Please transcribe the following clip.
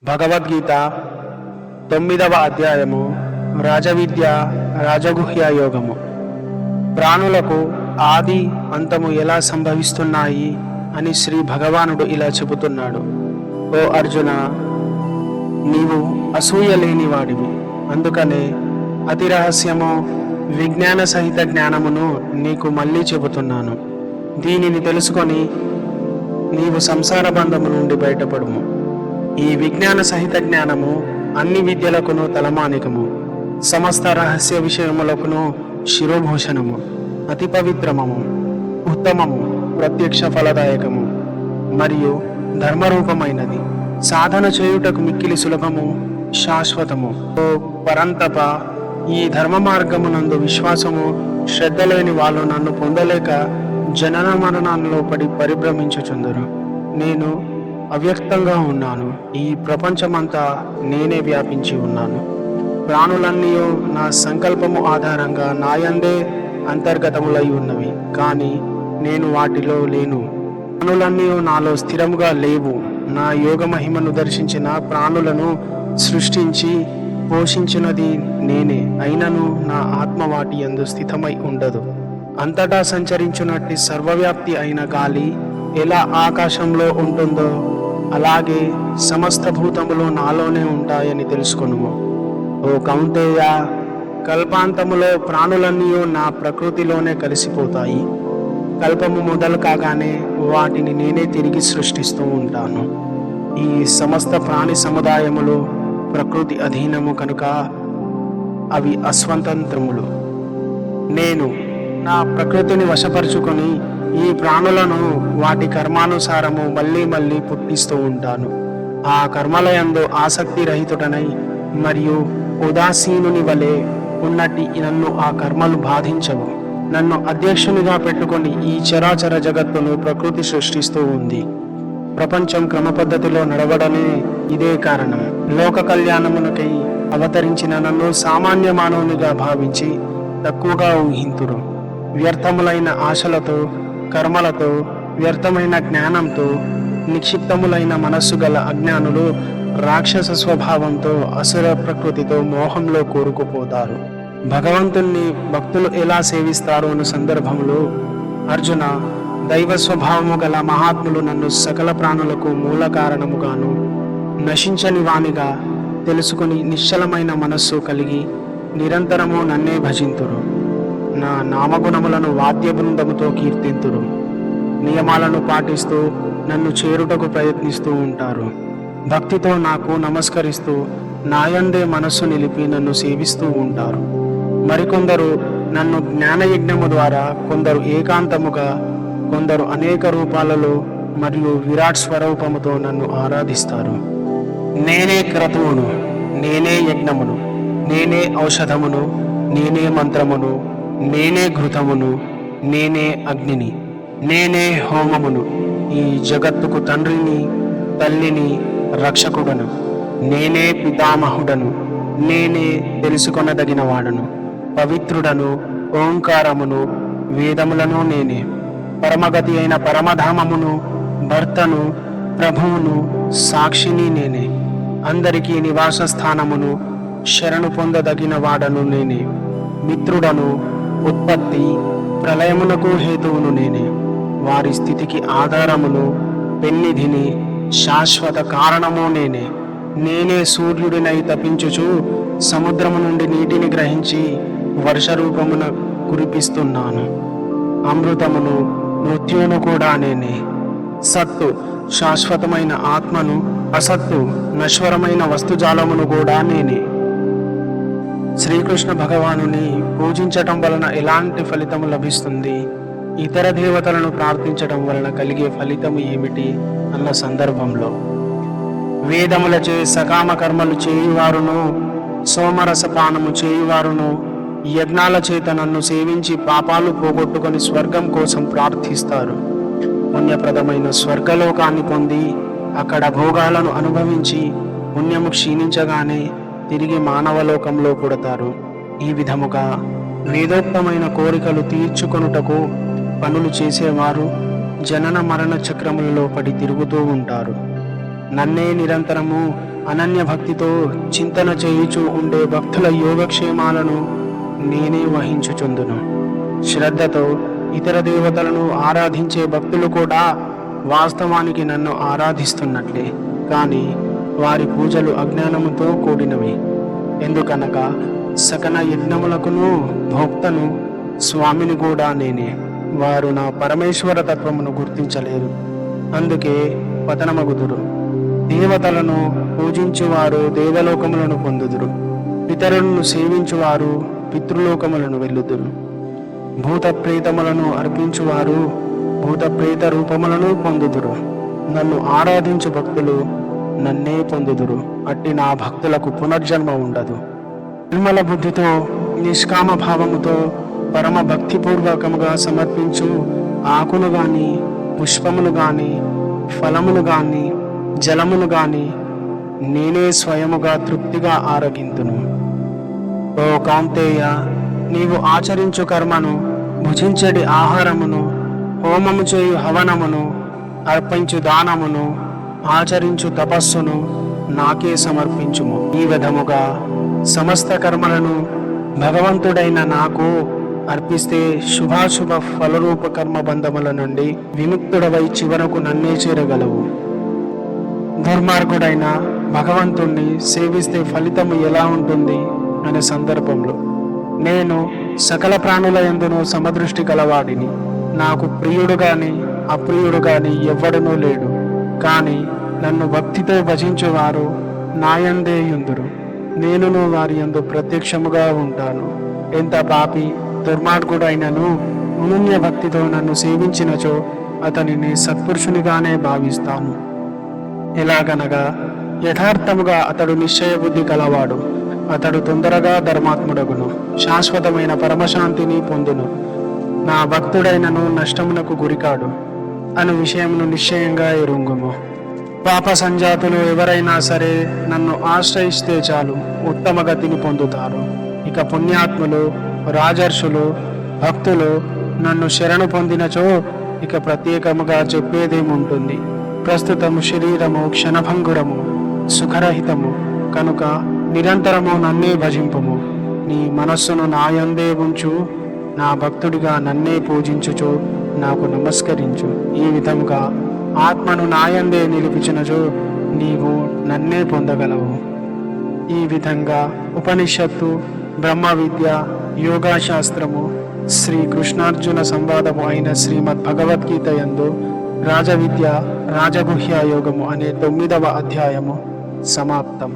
భగవద్గీత 9వ అధ్యాయము రాజవిద్య రాజగుహ్య యోగము. ప్రాణులకు ఆది అంతము ఎలా సంభవిస్తున్నాయి అని శ్రీ భగవానుడు ఇలా చెబుతున్నాడు. ఓ అర్జున, నీవు అసూయ లేనివాడివి. అందుకనే అతి రహస్యము విజ్ఞాన సహిత జ్ఞానమును నీకు మళ్ళీ చెబుతున్నాను. దీనిని తెలుసుకొని నీవు సంసార బంధము నుండి బయటపడుము. ఈ విజ్ఞాన సహిత జ్ఞానము అన్ని విద్యలకును తలమానికము, సమస్త రహస్య విషయములకును శిరోభూషణము, అతి పవిత్రమము, ఉత్తమము, ప్రత్యక్ష ఫలదాయకము మరియు ధర్మరూపమైనది. సాధన చేయుటకు మిక్కిలి సులభము, శాశ్వతము. ఓ పరంతప, ఈ ధర్మ మార్గమునందు విశ్వాసము శ్రద్ధ లేని వాళ్ళు నన్ను పొందలేక జనన మరణాల్లో పడి పరిభ్రమించుచుందరు. నేను అవ్యక్తంగా ఉన్నాను. ఈ ప్రపంచమంతా నేనే వ్యాపించి ఉన్నాను. ప్రాణులన్నీ నా సంకల్పము ఆధారంగా నాయందే అంతర్గతములై ఉన్నవి, కానీ నేను వాటిలో లేను. ప్రాణులన్నీ నాలో స్థిరముగా లేవు. నా యోగ మహిమను దర్శించిన ప్రాణులను సృష్టించి పోషించినది నేనే. అయినను నా ఆత్మ వాటి యందు స్థితమై ఉండదు. అంతటా సంచరించున్నట్టి సర్వవ్యాప్తి అయిన గాలి ఎలా ఆకాశంలో ఉంటుందో అలాగే సమస్త భూతములు నాలోనే ఉంటాయని తెలుసుకొనుము. ఓ కౌంతేయ, కల్పాంతములో ప్రాణులన్నీ నా ప్రకృతిలోనే కలిసిపోతాయి. కల్పము మొదలు కాగానే వాటిని నేనే తిరిగి సృష్టిస్తూ ఉంటాను. ఈ సమస్త ప్రాణి సముదాయములు ప్రకృతి అధీనము కనుక అవి అస్వతంత్రములు. నేను నా ప్రకృతిని వశపరుచుకొని ఈ ప్రాణులను వాటి కర్మానుసారము మళ్ళీ పుట్టిస్తూ ఉంటాను. ఆ కర్మలయందు ఆసక్తి రహితుడనై మరియు ఉదాసీనుని వలె ఉన్నట్టి నన్ను ఆ కర్మలు బాధించవు. నన్ను అధ్యక్షునిగా పెట్టుకొని ఈ చరాచర జగత్తును ప్రకృతి సృష్టిస్తూ ఉంది. ప్రపంచం క్రమపద్ధతిలో నడవడమే ఇదే కారణం. లోక కళ్యాణమునకై అవతరించిన నన్ను సామాన్య మానవునిగా భావించి తక్కువగా ఊహింతురు. వ్యర్థములైన ఆశలతో, కర్మలతో, వ్యర్థమైన జ్ఞానంతో నిక్షిప్తములైన మనస్సు గల అజ్ఞానులు రాక్షస స్వభావంతో అసుర ప్రకృతితో మోహంలో కూరుకుపోతారు. భగవంతుణ్ణి భక్తులు ఎలా సేవిస్తారు అన్న సందర్భంలో, అర్జున, దైవ స్వభావము గల మహాత్ములు నన్ను సకల ప్రాణులకు మూల కారణముగాను నశించని వానిగా తెలుసుకుని నిశ్చలమైన మనస్సు కలిగి నిరంతరము నన్నే భజింతురు. నా నామగుణములను వాద్య బృందముతో కీర్తింతురు. నియమాలను పాటిస్తూ నన్ను చేరుటకు ప్రయత్నిస్తూ ఉంటారు. భక్తితో నాకు నమస్కరిస్తూ నాయందే మనస్సు నిలిపి నన్ను సేవిస్తూ ఉంటారు. మరికొందరు నన్ను జ్ఞానయజ్ఞము ద్వారా, కొందరు ఏకాంతముగా, కొందరు అనేక రూపాలలో మరియు విరాట్ స్వరూపముతో నన్ను ఆరాధిస్తారు. నేనే క్రతువును, నేనే యజ్ఞమును, నేనే ఔషధమును, నేనే మంత్రమును, నేనే ఘృతమును, నేనే అగ్నిని, నేనే హోమమును. ఈ జగత్తుకు తండ్రిని, తల్లిని, రక్షకుడను. నేనే పితామహుడను. నేనే తెలుసుకొనదగిన వాడను. పవిత్రుడను, ఓంకారమును, వేదములను నేనే. పరమగతి అయిన పరమధామమును, భర్తను, ప్రభువును, సాక్షిని నేనే. అందరికీ నివాస స్థానమును, శరణు పొందదగిన వాడను నేనే. మిత్రుడను, ఉత్పత్తి ప్రళయమునకు హేతువును నేనే. వారి స్థితికి ఆధారమును, పెన్నిధిని, శాశ్వత కారణము నేనే. నేనే సూర్యుడినై తపించుచు సముద్రము నుండి నీటిని గ్రహించి వర్ష రూపమున కురిపిస్తున్నాను. అమృతమును, మృత్యువును కూడా నేనే. సత్తు శాశ్వతమైన ఆత్మను, అసత్తు నశ్వరమైన వస్తుజాలమును కూడా నేనే. శ్రీకృష్ణ భగవానుని పూజించటం వలన ఎలాంటి ఫలితము లభిస్తుంది? ఇతర దేవతలను ప్రార్థించటం వలన కలిగే ఫలితము ఏమిటి అన్న సందర్భంలో, వేదములచే సకామ కర్మలు చేయువారును, సోమరసపానము చేయువారును యజ్ఞాల చేత నన్ను సేవించి పాపాలు పోగొట్టుకొని స్వర్గం కోసం ప్రార్థిస్తారు. పుణ్యప్రదమైన స్వర్గలోకాన్ని పొంది అక్కడ భోగాలను అనుభవించి పుణ్యము క్షీణించగానే తిరిగి మానవలోకంలో పుడతారు. ఈ విధముగా వేదోక్తమైన కోరికలు తీర్చుకొనుటకు పనులు చేసేవారు జనన మరణ చక్రములలో పడి తిరుగుతూ ఉంటారు. నన్నే నిరంతరము అనన్య భక్తితో చింతన చేయుచు ఉండే భక్తుల యోగక్షేమాలను నేనే వహించుచుందును. శ్రద్ధతో ఇతర దేవతలను ఆరాధించే భక్తులు కూడా వాస్తవానికి నన్ను ఆరాధిస్తున్నట్లే, కానీ వారి పూజలు అజ్ఞానముతో కూడినవి. ఎందుకనగా సకల యజ్ఞములకును భోక్తను స్వామిని కూడా నేనే. వారు నా పరమేశ్వర తత్వమును గుర్తించలేరు, అందుకే పతనమగుదురు. దేవతలను పూజించువారు దేవలోకములను పొందుదురు, పితరులను సేవించువారు పితృలోకములను వెళ్ళుదురు. భూత ప్రేతములను అర్పించువారు భూత ప్రేత రూపములను పొందుదురు. నన్ను ఆరాధించు భక్తులు నన్నే పొందుదురు. అట్టి నా భక్తులకు పునర్జన్మ ఉండదు. నిర్మల బుద్ధితో నిష్కామ భావముతో పరమ భక్తిపూర్వకముగా సమర్పించు ఆకును గాని, పుష్పమును గాని, ఫలమును గాని, జలమును గాని నేనే స్వయముగా తృప్తిగా ఆరగింతును. ఓ కాంతేయ, నీవు ఆచరించు కర్మను, భుజించడి ఆహారమును, హోమము చేయు హవనమును, అర్పించు దానమును, ఆచరించు తపస్సును నాకే సమర్పించుము. ఈ విధముగా సమస్త కర్మలను భగవంతుడైన నాకు అర్పిస్తే శుభాశుభ ఫలరూప కర్మ బంధముల నుండి విముక్తుడవై చివరకు నన్నే చేరగలవు. దుర్మార్గుడైన భగవంతుణ్ణి సేవిస్తే ఫలితము ఎలా ఉంటుంది అనే సందర్భంలో నేను సకల ప్రాణుల యందును సమదృష్టి గలవాడిని. నాకు ప్రియుడు గాని అప్రియుడు గాని ఎవ్వడనూ లేడు. కానీ నన్ను భక్తితో భజించువారు నాయందే యుందురు. నేనును వారి యందు ప్రత్యక్షముగా ఉంటాను. ఎంత పాపి దుర్మార్గుడైనను అనన్య భక్తితో నన్ను సేవించినచో అతనిని సత్పురుషునిగానే భావిస్తాను. ఎలాగనగా యథార్థముగా అతడు నిశ్చయ బుద్ధి కలవాడు. అతడు తొందరగా ధర్మాత్ముడగును, శాశ్వతమైన పరమశాంతిని పొందును. నా భక్తుడైనను నష్టమునకు గురికాడు అను విషయమును నిశ్చయంగా ఎరుంగుము. పాప సంజాతులు ఎవరైనా సరే నన్ను ఆశ్రయిస్తే చాలు ఉత్తమ గతిని పొందుతారు. ఇక పుణ్యాత్ములు, రాజర్షులు, భక్తులు నన్ను శరణు పొందినచో ఇక ప్రత్యేకముగా చెప్పేదేముంటుంది. ప్రస్తుతము శరీరము క్షణభంగురము, సుఖరహితము కనుక నిరంతరము నన్నే భజింపుము. నీ మనస్సును నాయందే ఉంచు, నా భక్తుడిగా నన్నే పూజించుచు నాకు నమస్కరించు. ఈ విధముగా ఆత్మను నాయందే నిలిపించినచో నీవు నన్నే పొందగలవు. ఈ విధంగా ఉపనిషత్తు, బ్రహ్మ విద్య, యోగాశాస్త్రము, శ్రీ కృష్ణార్జున సంవాదము అయిన శ్రీమద్ భగవద్గీత యందు రాజవిద్య, రాజగుహ్య యోగము అనే 9వ అధ్యాయము సమాప్తం.